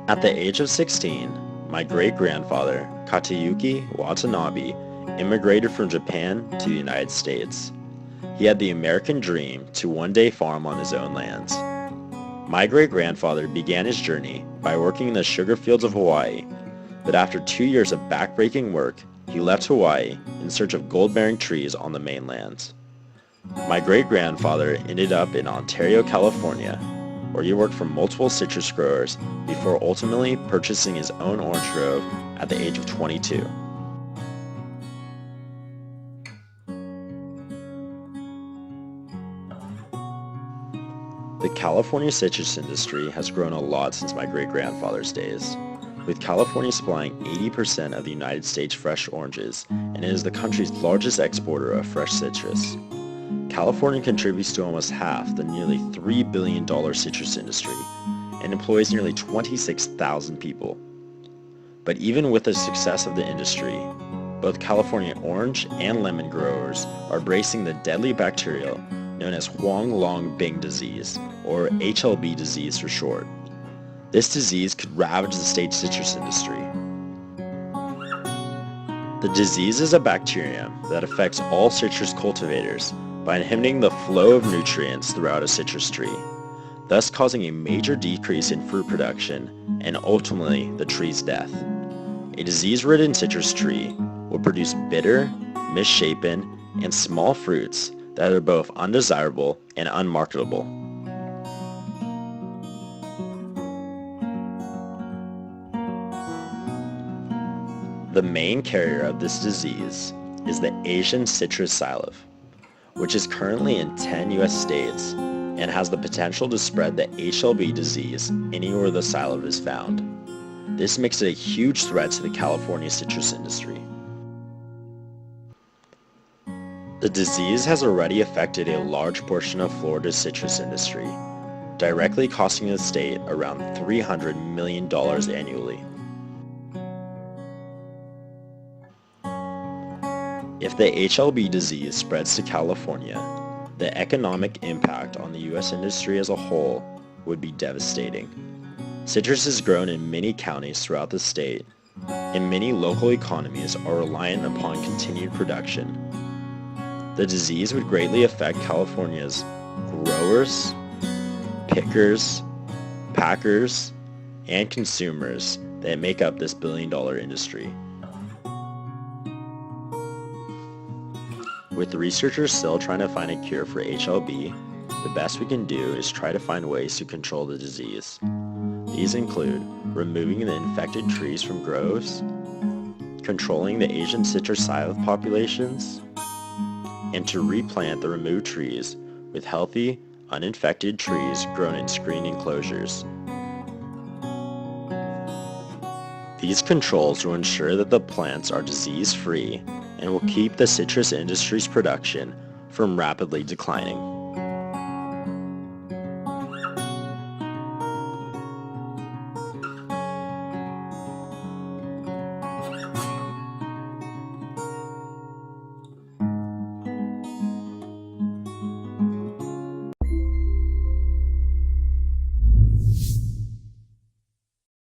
At the age of 16, my great-grandfather, Katayuki Watanabe, immigrated from Japan to the United States. He had the American dream to one day farm on his own lands. My great-grandfather began his journey by working in the sugar fields of Hawaii, but after 2 years of backbreaking work, he left Hawaii in search of gold-bearing trees on the mainland. My great-grandfather ended up in Ontario, California, where he worked for multiple citrus growers before ultimately purchasing his own orange grove at the age of 22. The California citrus industry has grown a lot since my great-grandfather's days, with California supplying 80% of the United States fresh oranges, and it is the country's largest exporter of fresh citrus. California contributes to almost half the nearly $3 billion citrus industry and employs nearly 26,000 people. But even with the success of the industry, both California orange and lemon growers are bracing the deadly bacteria known as Huanglongbing disease, or HLB disease for short. This disease could ravage the state's citrus industry. The disease is a bacterium that affects all citrus cultivators by inhibiting the flow of nutrients throughout a citrus tree, thus causing a major decrease in fruit production and ultimately the tree's death. A disease-ridden citrus tree will produce bitter, misshapen, and small fruits that are both undesirable and unmarketable. The main carrier of this disease is the Asian citrus psyllid, which is currently in 10 U.S. states and has the potential to spread the HLB disease anywhere the psyllid is found. This makes it a huge threat to the California citrus industry. The disease has already affected a large portion of Florida's citrus industry, directly costing the state around $300 million annually. If the HLB disease spreads to California, the economic impact on the U.S. industry as a whole would be devastating. Citrus is grown in many counties throughout the state, and many local economies are reliant upon continued production. The disease would greatly affect California's growers, pickers, packers, and consumers that make up this billion-dollar industry. With researchers still trying to find a cure for HLB, the best we can do is try to find ways to control the disease. These include removing the infected trees from groves, controlling the Asian citrus psyllid populations, and to replant the removed trees with healthy, uninfected trees grown in screened enclosures. These controls will ensure that the plants are disease-free and will keep the citrus industry's production from rapidly declining.